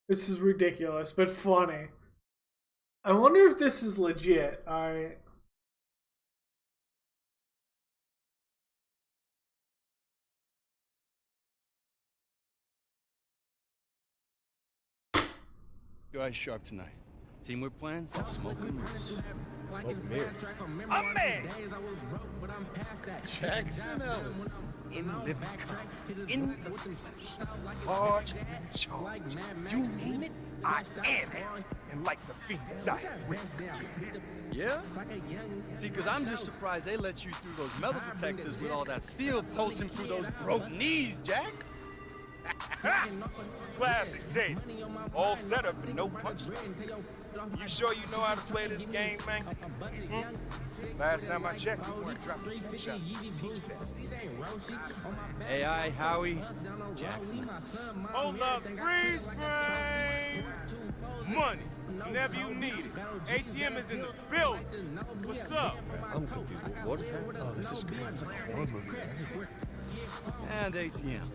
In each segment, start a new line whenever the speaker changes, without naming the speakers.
This is ridiculous, but funny. I wonder if this is legit. Alright.
Your eyes sharp tonight. Teamwork plans? Smoking mirrors.
Smoking mirrors.
A man! Jackson Ellis. In living color. In the flesh. Large and charged. You name it, I am it. And like the Phoenix, I have risen again. Yeah? See, because I'm just surprised they let you through those metal detectors with all that steel pulsing through those broke knees, Jack.
Classic Tatum. All set up and no punchline. You sure you know how to play this game, man? Last time I checked, you weren't dropping some shots.
AI, Howie, Jackson.
Hold up, freeze frame! Money, whenever you need it. ATM is in the building. What's up?
I'm confused. What is that?
Oh, this is good. It's like a horror movie.
And ATM.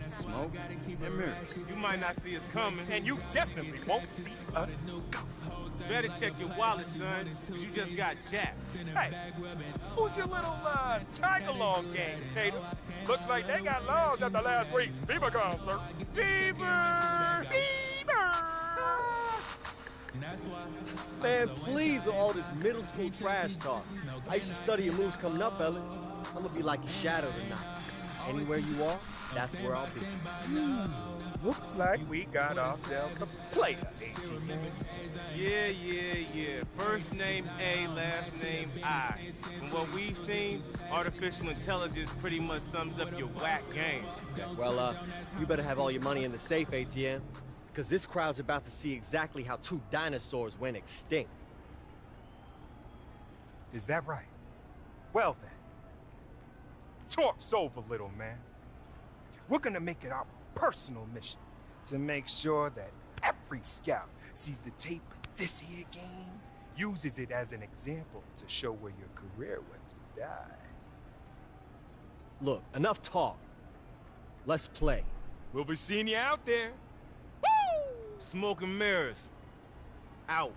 Smoke and mirrors.
You might not see us coming, and you definitely won't see us. Better check your wallet, son, 'cause you just got jacked. Hey, who's your little tag-along gang, Tatum? Looks like they got lost at the last week's Bieber concert. Bieber! Bieber!
Man, please with all this middle school trash talk. I used to study your moves coming up, Ellis. I'm gonna be like your shadow tonight. Anywhere you are, that's where I'll be.
Looks like we got ourselves a player, ATM.
Yeah. First name A, last name I. From what we've seen, artificial intelligence pretty much sums up your whack game.
Well, you better have all your money in the safe, ATM. Because this crowd's about to see exactly how 2 dinosaurs went extinct.
Is that right? Well then, talk's over, little man. We're gonna make it our personal mission to make sure that every scout sees the tape of this here game, uses it as an example to show where your career went to die.
Look, enough talk. Let's play.
We'll be seeing you out there.
Smoke and mirrors. Out.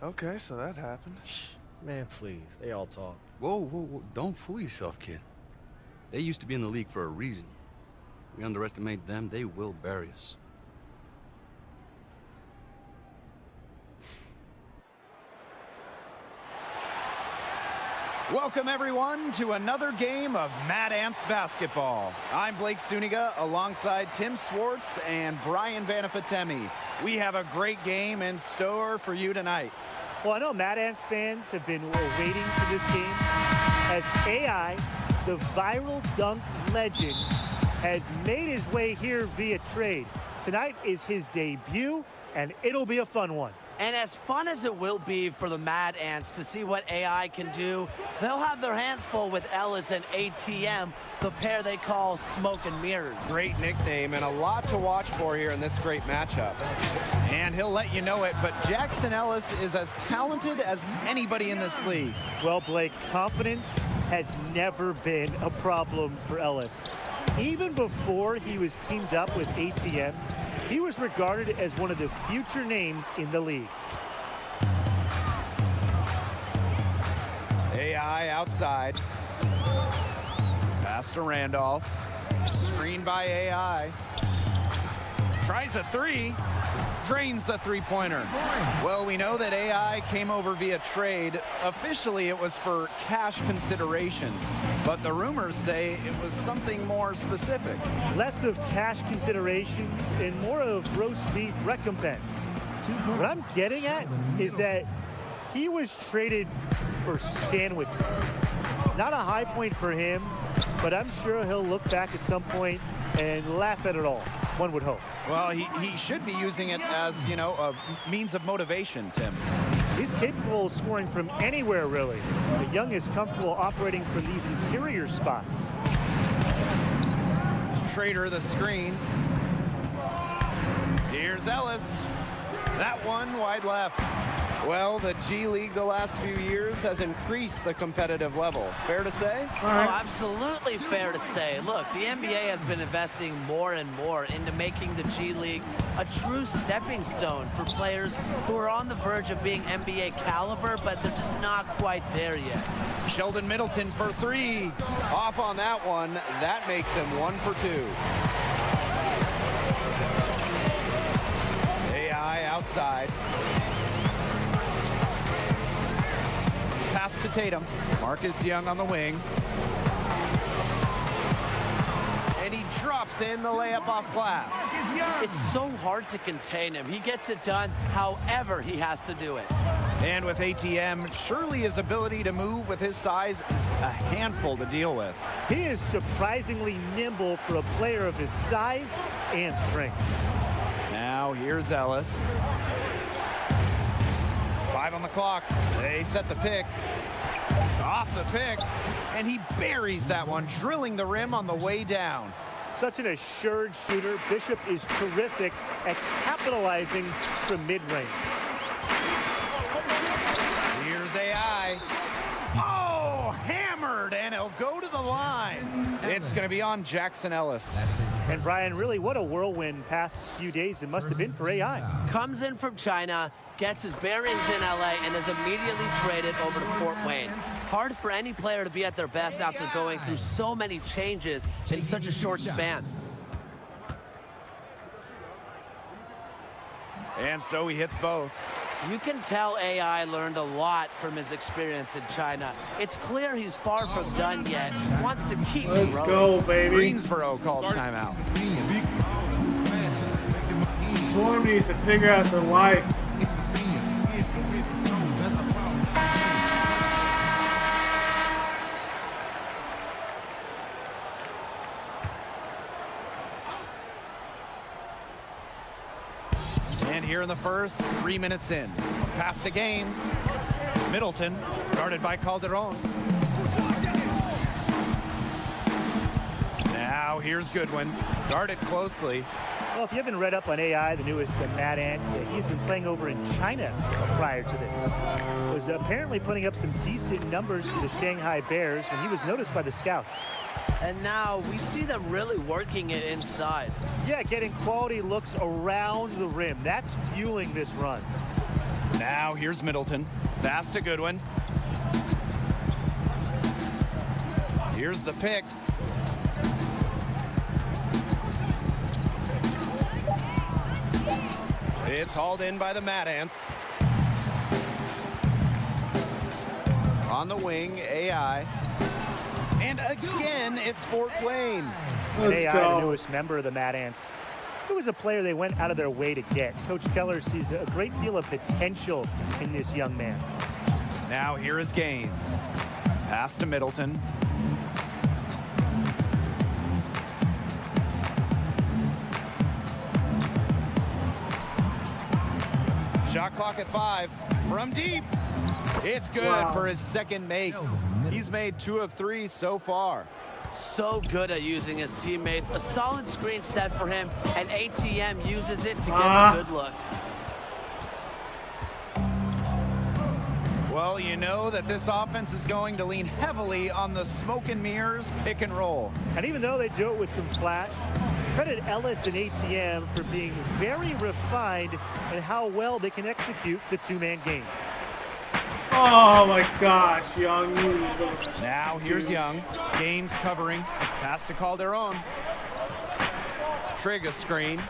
Okay, so that happened.
Shh, man, please. They all talk.
Whoa. Don't fool yourself, kid. They used to be in the league for a reason. We underestimate them, they will bury us.
Welcome, everyone, to another game of Mad Ants basketball. I'm Blake Suniga alongside Tim Swartz and Brian Vanafatemi. We have a great game in store for you tonight.
Well, I know Mad Ants fans have been waiting for this game as AI, the viral dunk legend, has made his way here via trade. Tonight is his debut, and it'll be a fun one.
And as fun as it will be for the Mad Ants to see what AI can do, they'll have their hands full with Ellis and ATM, the pair they call Smoke and Mirrors.
Great nickname and a lot to watch for here in this great matchup. And he'll let you know it, but Jackson Ellis is as talented as anybody in this league.
Well, Blake, confidence has never been a problem for Ellis. Even before he was teamed up with ATM, he was regarded as one of the future names in the league.
AI outside. Pass to Randolph. Screened by AI. Tries a three. Drains the three-pointer. Well, we know that AI came over via trade. Officially, it was for cash considerations. But the rumors say it was something more specific.
Less of cash considerations and more of roast beef recompense. What I'm getting at is that he was traded for sandwiches. Not a high point for him, but I'm sure he'll look back at some point and laugh at it all, one would hope.
Well, he should be using it as, you know, a means of motivation, Tim.
He's capable of scoring from anywhere, really. The young is comfortable operating from these interior spots.
Schrader the screen. Here's Ellis. That one wide left. Well, the G League the last few years has increased the competitive level. Fair to say?
Oh, absolutely fair to say. Look, the NBA has been investing more and more into making the G League a true stepping stone for players who are on the verge of being NBA caliber, but they're just not quite there yet.
Sheldon Middleton for three. Off on that one. That makes him 1 for 2. AI outside. Pass to Tatum. Marcus Young on the wing. And he drops in the layup off glass.
It's so hard to contain him. He gets it done however he has to do it.
And with ATM, surely his ability to move with his size is a handful to deal with.
He is surprisingly nimble for a player of his size and strength.
Now here's Ellis. 5 on the clock. They set the pick. Off the pick. And he buries that one, drilling the rim on the way down.
Such an assured shooter. Bishop is terrific at capitalizing from mid-range.
Here's AI. Oh, hammered, and he'll go to the line. It's going to be on Jackson Ellis.
And Brian, really, what a whirlwind past few days it must have been for AI.
Comes in from China, gets his bearings in LA, and is immediately traded over to Fort Wayne. Hard for any player to be at their best after going through so many changes in such a short span.
And so he hits both.
You can tell AI learned a lot from his experience in China. It's clear he's far from done yet. He wants to keep
Let's
growing.
go, baby.
Greensboro calls timeout.
Swarm needs to figure out their life.
And here in the first, 3 minutes in. Pass to Gaines. Middleton, guarded by Calderon. Now here's Goodwin, guarded closely.
Well, if you haven't read up on AI, the newest Mad Ant, he's been playing over in China prior to this. Was apparently putting up some decent numbers for the Shanghai Bears when he was noticed by the scouts.
And now we see them really working it inside.
Yeah, getting quality looks around the rim. That's fueling this run.
Now here's Middleton. Pass to Goodwin. Here's the pick. It's hauled in by the Mad Ants. On the wing, AI. And again, it's Fort Wayne.
Let's
AI,
go.
the newest member of the Mad Ants. He was a player they went out of their way to get. Coach Keller sees a great deal of potential in this young man.
Now here is Gaines. Pass to Middleton. Shot clock at 5. From deep. It's good
Wow.
for his second make. He's made 2 of 3 so far.
So good at using his teammates. A solid screen set for him, and ATM uses it to get a good look.
Well, you know that this offense is going to lean heavily on the smoke and mirrors pick and roll.
And even though they do it with some flash, credit Ellis and ATM for being very refined in how well they can execute the two-man game.
Oh my gosh, Young.
Now here's Young. Gaines covering. Pass to Calderon. Trig a screen.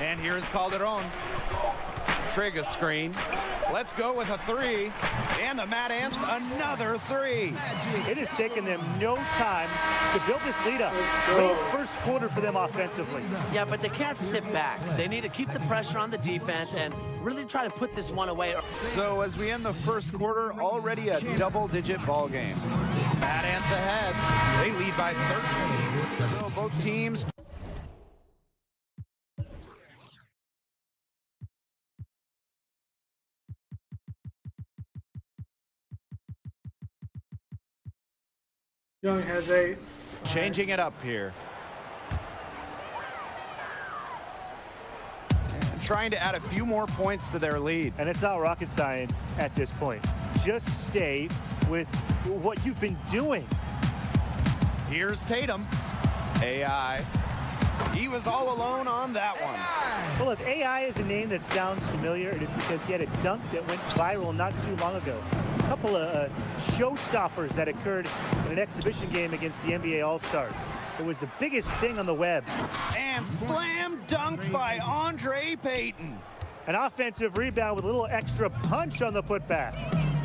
And here's Calderon. Trig a screen. Let's go with a 3. And the Mad Ants another 3.
It has taken them no time to build this lead up. Great first quarter for them offensively.
Yeah, but they can't sit back. They need to keep the pressure on the defense and really try to put this one away.
So as we end the first quarter, already a double-digit ball game. Mad Ants ahead. They lead by 13. So both teams.
Young has 8.
Changing it up here. And trying to add a few more points to their lead.
And it's not rocket science at this point. Just stay with what you've been doing.
Here's Tatum. AI. He was all alone on that one.
Well, if AI is a name that sounds familiar, it is because he had a dunk that went viral not too long ago. A couple of showstoppers that occurred in an exhibition game against the NBA All-Stars. It was the biggest thing on the web.
And slam dunk by Andre Payton.
An offensive rebound with a little extra punch on the putback.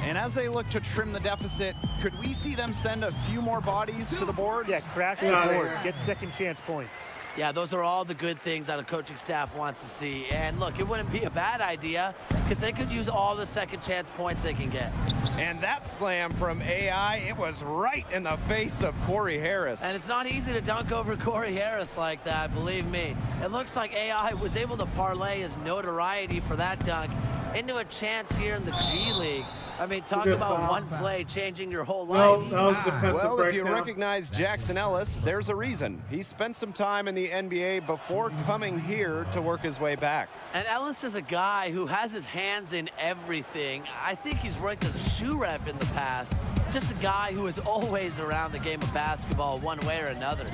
And as they look to trim the deficit, could we see them send a few more bodies to the boards?
Yeah, crash the board, get second chance points.
Yeah, those are all the good things that a coaching staff wants to see. And look, it wouldn't be a bad idea because they could use all the second chance points they can get.
And that slam from AI, it was right in the face of Corey Harris.
And it's not easy to dunk over Corey Harris like that, believe me. It looks like AI was able to parlay his notoriety for that dunk into a chance here in the G League. I mean, talk about one play changing your whole life.
No, that was defensive
well,
breakdown.
if you recognize Jackson Ellis, there's a reason. He spent some time in the NBA before coming here to work his way back.
And Ellis is a guy who has his hands in everything. I think he's worked as a shoe rep in the past. Just a guy who is always around the game of basketball one way or another.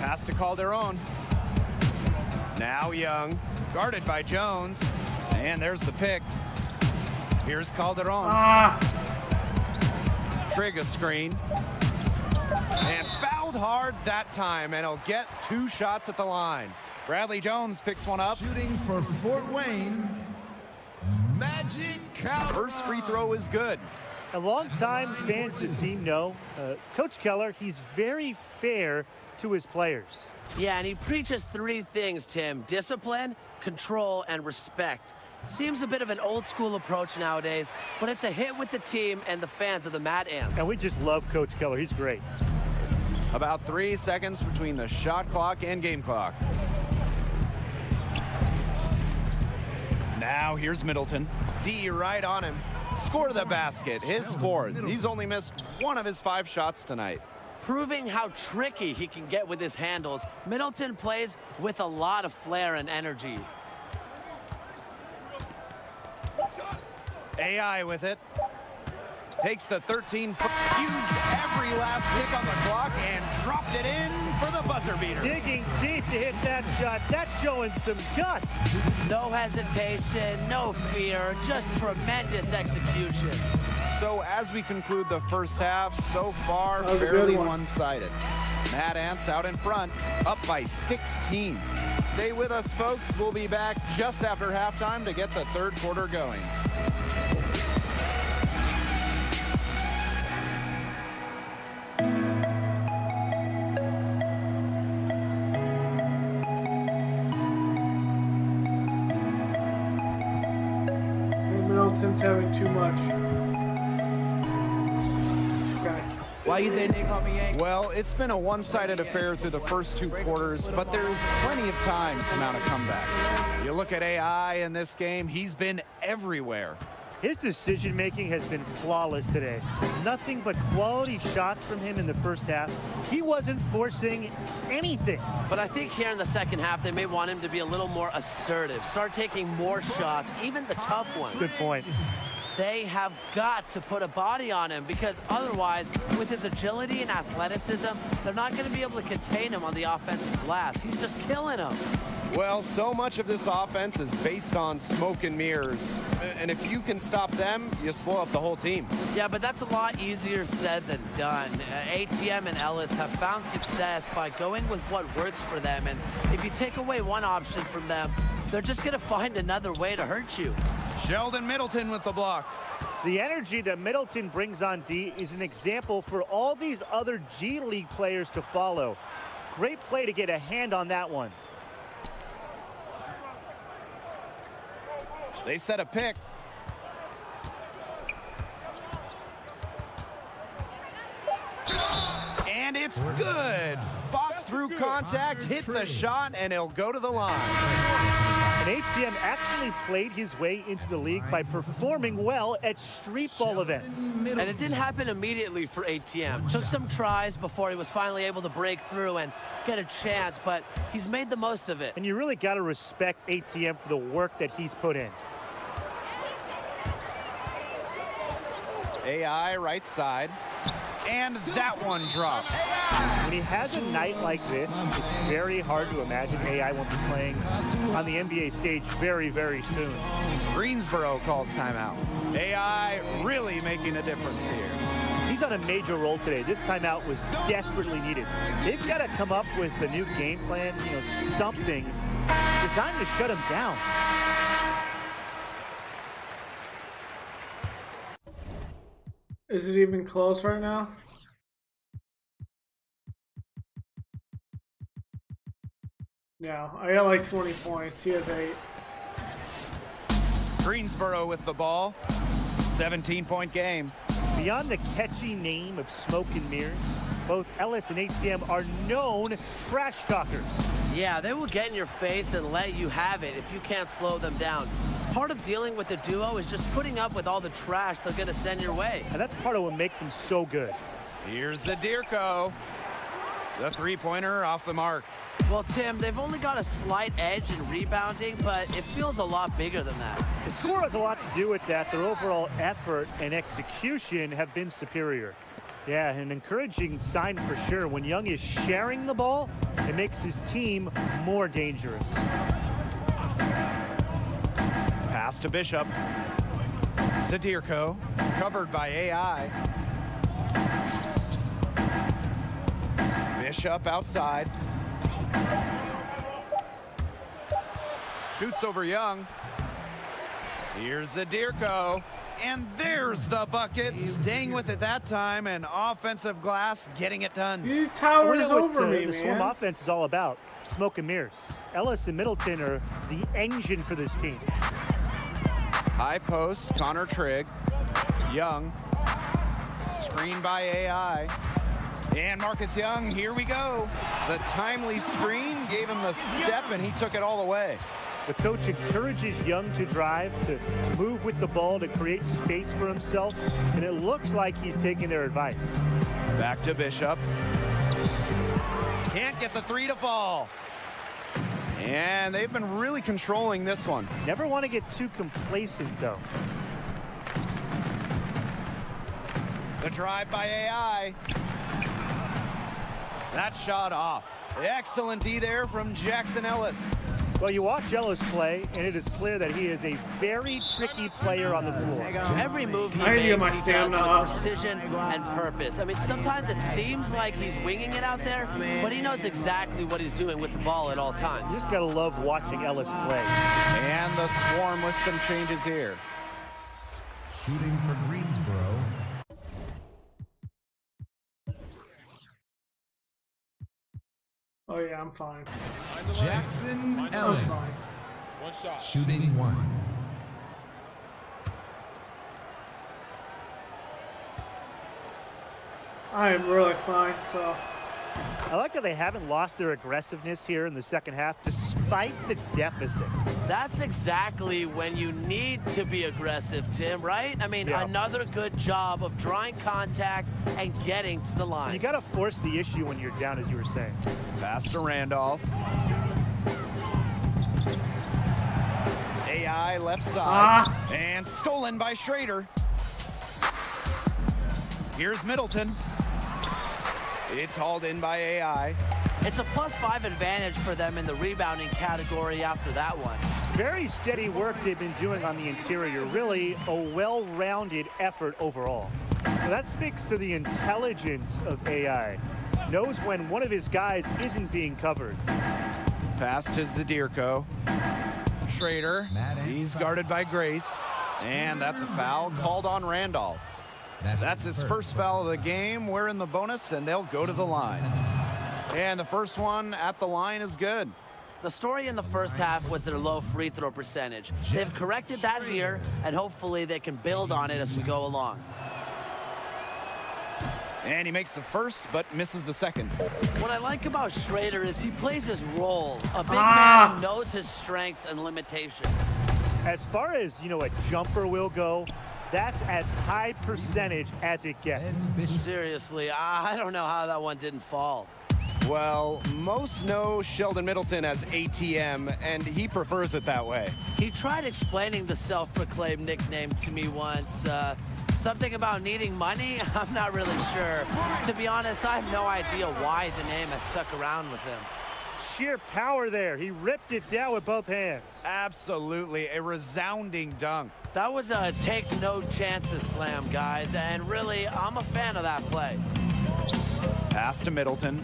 Pass to Calderon. Now Young, guarded by Jones. And there's the pick. Here's Calderon. Trig a screen. And fouled hard that time, and he'll get 2 shots at the line. Bradley Jones picks one up.
Shooting for Fort Wayne, Magic Calderon.
First free throw is good.
A long-time fans of the team know, Coach Keller, he's very fair to his players.
Yeah, and he preaches 3 things, Tim. Discipline, control, and respect. Seems a bit of an old-school approach nowadays, but it's a hit with the team and the fans of the Mad Ants.
And we just love Coach Keller. He's great.
About 3 seconds between the shot clock and game clock. Now here's Middleton. D right on him. Score the basket, his 4th. He's only missed 1 of his 5 shots tonight.
Proving how tricky he can get with his handles, Middleton plays with a lot of flair and energy.
AI with it. Takes the 13-foot, used every last tick on the clock and dropped it in for the buzzer beater.
Digging deep to hit that shot. That's showing some guts.
No hesitation, no fear, just tremendous execution.
So as we conclude the first half, so far
a
fairly
good one.
one-sided. Mad Ants out in front, up by 16. Stay with us, folks. We'll be back just after halftime to get the 3rd quarter going.
Middleton's having too much. Okay.
Why you think they call me Yank?
Well, it's been a one-sided affair through the first 2 quarters, but there is plenty of time to mount a comeback. You look at AI in this game, he's been everywhere.
His decision-making has been flawless today. Nothing but quality shots from him in the first half. He wasn't forcing anything.
But I think here in the second half, they may want him to be a little more assertive, start taking more shots, even the tough ones.
Good point.
They have got to put a body on him because otherwise, with his agility and athleticism, they're not going to be able to contain him on the offensive glass. He's just killing them.
Well, so much of this offense is based on smoke and mirrors. And if you can stop them, you slow up the whole team.
Yeah, but that's a lot easier said than done. ATM and Ellis have found success by going with what works for them. And if you take away one option from them, they're just going to find another way to hurt you.
Sheldon Middleton with the block.
The energy that Middleton brings on D is an example for all these other G League players to follow. Great play to get a hand on that one.
They set a pick. And it's good. Fox through contact, hit the shot, and he'll go to the line.
And ATM actually played his way into the league by performing well at street ball events.
And it didn't happen immediately for ATM. Took some tries before he was finally able to break through and get a chance, but he's made the most of it.
And you really got to respect ATM for the work that he's put in.
AI right side, and that one dropped.
When he has a night like this, it's very hard to imagine AI won't be playing on the NBA stage very, very soon.
Greensboro calls timeout. AI really making a difference here.
He's on a major role today. This timeout was desperately needed. They've got to come up with a new game plan, something designed to shut him down.
Is it even close right now? No, I got like 20 points. He has 8.
Greensboro with the ball. 17-point game.
Beyond the catchy name of Smoke and Mirrors, both Ellis and ATM are known trash talkers.
Yeah, they will get in your face and let you have it if you can't slow them down. Part of dealing with the duo is just putting up with all the trash they're going to send your way.
And that's part of what makes them so good.
Here's Zadirko. The three-pointer off the mark.
Well, Tim, they've only got a slight edge in rebounding, but it feels a lot bigger than that.
The score has a lot to do with that. Their overall effort and execution have been superior. Yeah, an encouraging sign for sure. When Young is sharing the ball, it makes his team more dangerous.
Pass to Bishop. Zadirko, covered by AI. Bishop outside. Shoots over Young. Here's Zadirko. And there's the bucket. Staying with it that time, and offensive glass getting it done.
He towers over me,
the
man.
Swim offense is all about. Smoke and mirrors. Ellis and Middleton are the engine for this team.
High post, Connor Trigg. Young. Screen by AI. And Marcus Young, here we go. The timely screen gave him the step, and he took it all away.
The coach encourages Young to drive, to move with the ball, to create space for himself, and it looks like he's taking their advice.
Back to Bishop. Can't get the three to fall. And they've been really controlling this one.
Never want to get too complacent, though.
The drive by AI. That shot off. Excellent D there from Jackson Ellis.
Well, you watch Ellis play, and it is clear that he is a very tricky player on the floor.
Every move he
I need to get my
makes, he does
stamina
with
up.
precision and purpose. I mean, sometimes it seems like he's winging it out there, but he knows exactly what he's doing with the ball at all times.
You just got to love watching Ellis play.
And the Swarm with some changes here.
Shooting for Greensboro.
Oh yeah, I'm fine.
Jackson
I'm
Ellis.
fine.
One shot.
Shooting 1.
I am really fine, so.
I like that they haven't lost their aggressiveness here in the second half, despite the deficit.
That's exactly when you need to be aggressive, Tim, right? I mean,
Yeah.
another good job of drawing contact and getting to the line.
You got to force the issue when you're down, as you were saying.
Pass to Randolph. AI left side. And stolen by Schrader. Here's Middleton. It's hauled in by AI.
It's a +5 advantage for them in the rebounding category after that one.
Very steady work they've been doing on the interior. Really a well-rounded effort overall. Now that speaks to the intelligence of AI. Knows when one of his guys isn't being covered.
Pass to Zadirko. Schrader. He's guarded by Grace. And that's a foul called on Randolph. That's his first foul of the game. We're in the bonus, and they'll go to the line. And the first one at the line is good.
The story in the first half was their low free throw percentage. They've corrected that here, and hopefully they can build on it as we go along.
And he makes the first, but misses the second.
What I like about Schrader is he plays his role. A big man who knows his strengths and limitations.
As far as, a jumper will go, that's as high percentage as it gets.
Seriously, I don't know how that one didn't fall.
Well, most know Sheldon Middleton as ATM, and he prefers it that way.
He tried explaining the self-proclaimed nickname to me once. Something about needing money? I'm not really sure. To be honest, I have no idea why the name has stuck around with him.
Sheer power there. He ripped it down with both hands.
Absolutely, a resounding dunk.
That was a take no chances slam, guys, and really, I'm a fan of that play.
Pass to Middleton.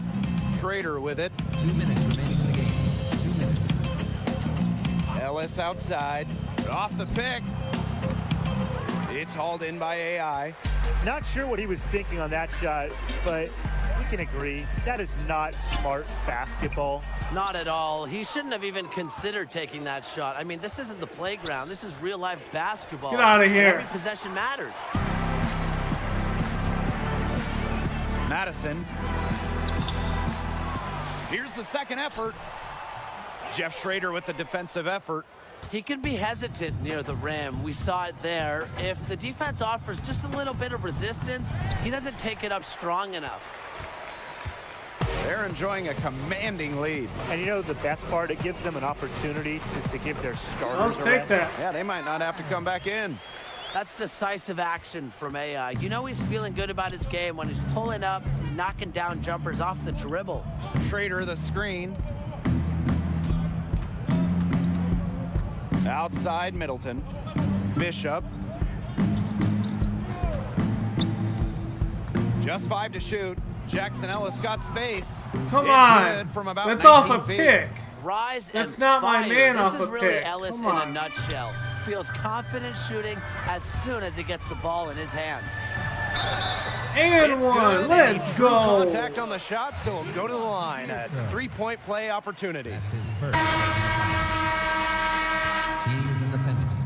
Schrader with it.
2 minutes remaining in the game. 2 minutes.
Ellis outside. Off the pick. It's hauled in by AI.
Not sure what he was thinking on that shot, but we can agree that is not smart basketball.
Not at all. He shouldn't have even considered taking that shot. I mean, this isn't the playground. This is real-life basketball.
Get out of here.
Every possession matters.
Madison. Here's the second effort. Jeff Schrader with the defensive effort.
He can be hesitant near the rim. We saw it there. If the defense offers just a little bit of resistance, he doesn't take it up strong enough.
They're enjoying a commanding lead.
And the best part, it gives them an opportunity to give their starters
Let's
a
take
rest.
that.
Yeah, they might not have to come back in.
That's decisive action from AI. He's feeling good about his game when he's pulling up, knocking down jumpers off the dribble.
Schrader the screen. Outside Middleton. Bishop. Just 5 to shoot. Jackson Ellis got space.
Come
It's
on.
good from about
That's off
19
a
feet.
pick.
Rise
That's
and
not my
fire.
man
this
off
is
a
really
pick.
Ellis
Come
in a
on.
nutshell. Feels confident shooting as soon as he gets the ball in his hands.
And
It's
one.
good.
Let's
He's
go.
Contact on the shot, so he'll go to the line. A 3-point play opportunity.
That's his first. Team is as a penalty.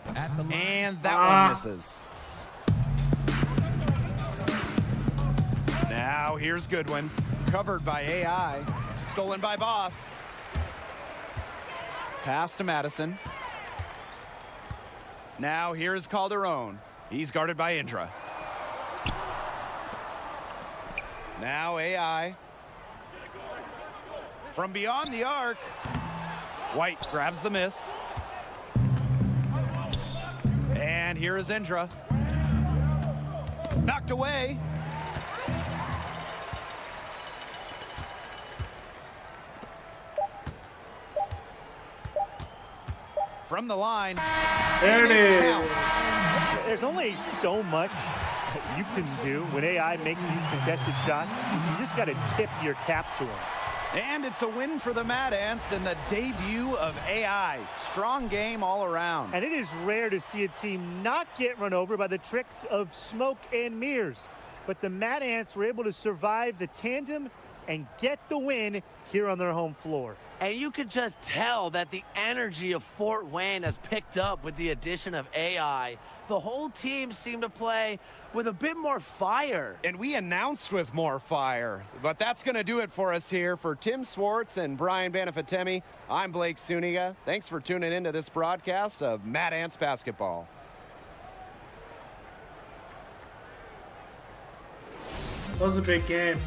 At the line.
And that one misses. Now here's Goodwin. Covered by AI. Stolen by Boss. Pass to Madison. Now here's Calderon. He's guarded by Indra. Now AI. From beyond the arc. White grabs the miss. And here is Indra. Knocked away. From the line.
There it is.
Counts.
There's only so much that you can do when AI makes these contested shots. You just got to tip your cap to them.
And it's a win for the Mad Ants in the debut of AI. Strong game all around.
And it is rare to see a team not get run over by the tricks of smoke and mirrors. But the Mad Ants were able to survive the tandem and get the win here on their home floor.
And you could just tell that the energy of Fort Wayne has picked up with the addition of AI. The whole team seemed to play with a bit more fire.
And we announced with more fire. But that's going to do it for us here. For Tim Swartz and Brian Banafitemi, I'm Blake Suniga. Thanks for tuning into this broadcast of Mad Ants Basketball.
That was a big game.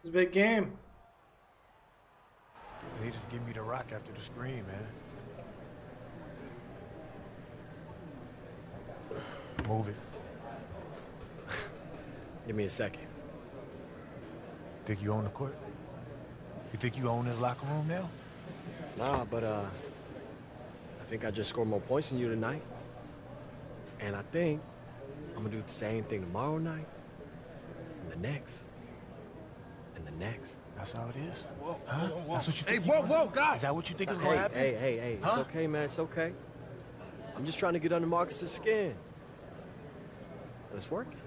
It's a big game.
They just give me the rock after the screen, man. Move it.
Give me a second.
Think you own the court? You think you own this locker room now?
Nah, but I think I just scored more points than you tonight. And I think I'm gonna do the same thing tomorrow night, and the next, and the next.
That's how it is? Whoa, huh? That's what you
Hey,
think?
whoa, guys!
Is that what you think is
Hey,
gonna happen?
hey, it's
Huh?
okay, man, it's okay. I'm just trying to get under Marcus's skin. And it's working.